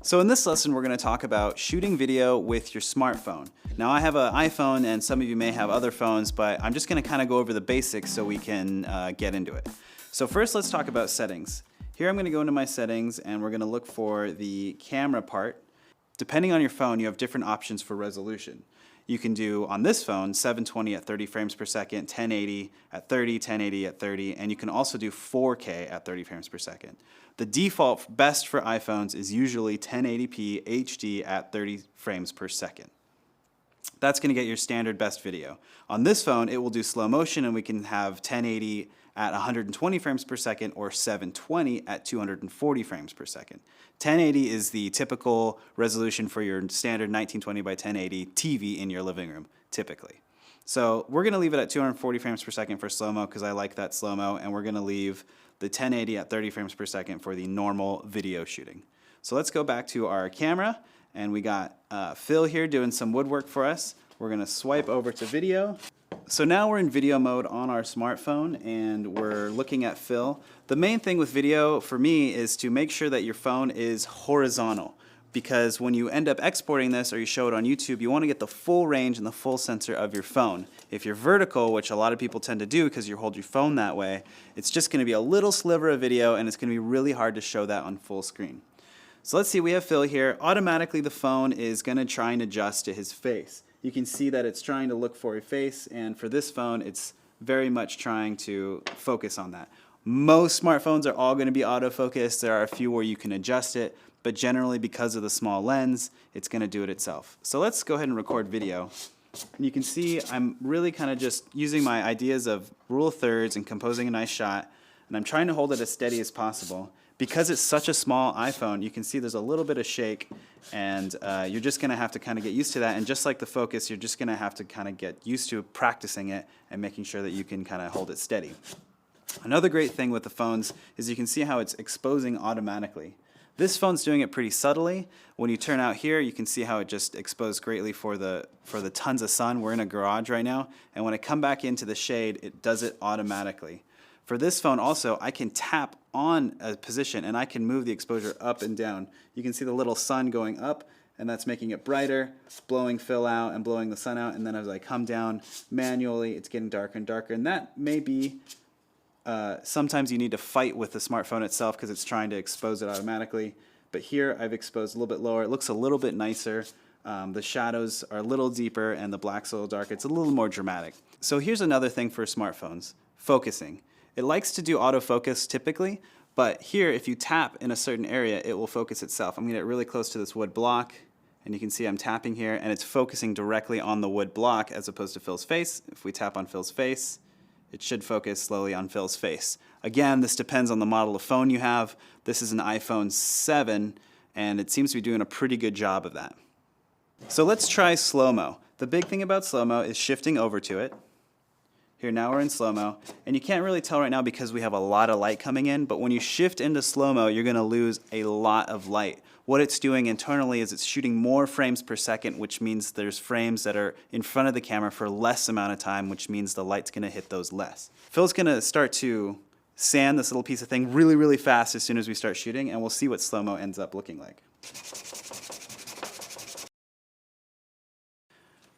So in this lesson, we're going to talk about shooting video with your smartphone. Now I have an iPhone and some of you may have other phones, but I'm just going to kind of go over the basics so we can get into it. So first let's talk about settings. Here I'm going to go into my settings and we're going to look for the camera part. Depending on your phone, you have different options for resolution. You can do, on this phone, 720 at 30 frames per second, 1080 at 30, 1080 at 30, and you can also do 4K at 30 frames per second. The default best for iPhones is usually 1080p HD at 30 frames per second. That's going to get your standard best video. On this phone, it will do slow motion and we can have 1080 at 120 frames per second or 720 at 240 frames per second. 1080 is the typical resolution for your standard 1920 by 1080 TV in your living room, typically. So we're going to leave it at 240 frames per second for slow-mo because I like that slow-mo, and we're going to leave the 1080 at 30 frames per second for the normal video shooting. So let's go back to our camera, and we got Phil here doing some woodwork for us. We're going to swipe over to video. So now we're in video mode on our smartphone and we're looking at Phil. The main thing with video for me is to make sure that your phone is horizontal, because when you end up exporting this or you show it on YouTube, you want to get the full range and the full sensor of your phone. If you're vertical, which a lot of people tend to do because you hold your phone that way, it's just going to be a little sliver of video and it's going to be really hard to show that on full screen. So let's see, we have Phil here. Automatically the phone is going to try and adjust to his face. You can see that it's trying to look for a face, and for this phone it's very much trying to focus on that. Most smartphones are all going to be autofocus. There are a few where you can adjust it, but generally because of the small lens, it's going to do it itself. So let's go ahead and record video. And you can see I'm really kind of just using my ideas of rule of thirds and composing a nice shot, and I'm trying to hold it as steady as possible. Because it's such a small iPhone, you can see there's a little bit of shake, and you're just going to have to kind of get used to that. And just like the focus, you're just going to have to kind of get used to practicing it and making sure that you can kind of hold it steady. Another great thing with the phones is you can see how it's exposing automatically. This phone's doing it pretty subtly. When you turn out here, you can see how it just exposed greatly for the tons of sun. We're in a garage right now, and when I come back into the shade, it does it automatically. For this phone also, I can tap on a position and I can move the exposure up and down. You can see the little sun going up, and that's making it brighter, blowing Phil out and blowing the sun out, and then as I come down manually, it's getting darker and darker. And that may be, sometimes you need to fight with the smartphone itself because it's trying to expose it automatically. But here I've exposed a little bit lower. It looks a little bit nicer. The shadows are a little deeper and the black's a little darker. It's a little more dramatic. So here's another thing for smartphones, focusing. It likes to do autofocus typically, but here if you tap in a certain area, it will focus itself. I'm going to get really close to this wood block, and you can see I'm tapping here, and it's focusing directly on the wood block as opposed to Phil's face. If we tap on Phil's face, it should focus slowly on Phil's face. Again, this depends on the model of phone you have. This is an iPhone 7, and it seems to be doing a pretty good job of that. So let's try slow-mo. The big thing about slow-mo is shifting over to it. Here now we're in slow-mo, and you can't really tell right now because we have a lot of light coming in, but when you shift into slow-mo, you're going to lose a lot of light. What it's doing internally is it's shooting more frames per second, which means there's frames that are in front of the camera for less amount of time, which means the light's going to hit those less. Phil's going to start to sand this little piece of thing really, really fast as soon as we start shooting, and we'll see what slow-mo ends up looking like.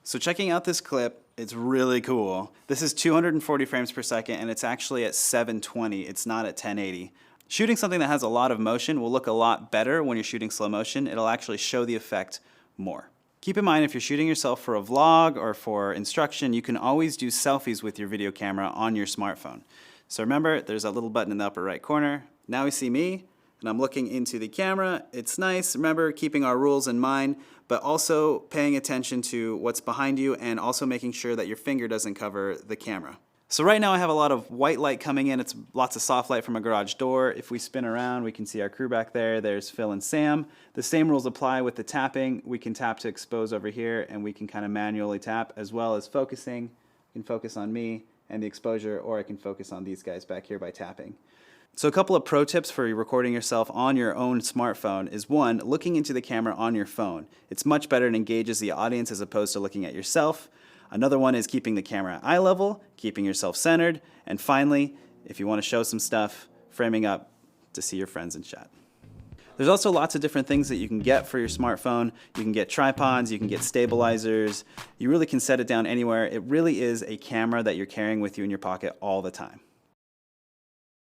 So checking out this clip, it's really cool. This is 240 frames per second, and it's actually at 720. It's not at 1080. Shooting something that has a lot of motion will look a lot better when you're shooting slow motion. It'll actually show the effect more. Keep in mind, if you're shooting yourself for a vlog or for instruction, you can always do selfies with your video camera on your smartphone. So remember, there's that little button in the upper right corner. Now we see me, and I'm looking into the camera. It's nice. Remember, keeping our rules in mind, but also paying attention to what's behind you and also making sure that your finger doesn't cover the camera. So right now I have a lot of white light coming in. It's lots of soft light from a garage door. If we spin around, we can see our crew back there. There's Phil and Sam. The same rules apply with the tapping. We can tap to expose over here, and we can kind of manually tap, as well as focusing. You can focus on me and the exposure, or I can focus on these guys back here by tapping. So a couple of pro tips for recording yourself on your own smartphone is, one, looking into the camera on your phone. It's much better and engages the audience as opposed to looking at yourself. Another one is keeping the camera at eye level, keeping yourself centered, and finally, if you want to show some stuff, framing up to see your friends in chat. There's also lots of different things that you can get for your smartphone. You can get tripods, you can get stabilizers. You really can set it down anywhere. It really is a camera that you're carrying with you in your pocket all the time.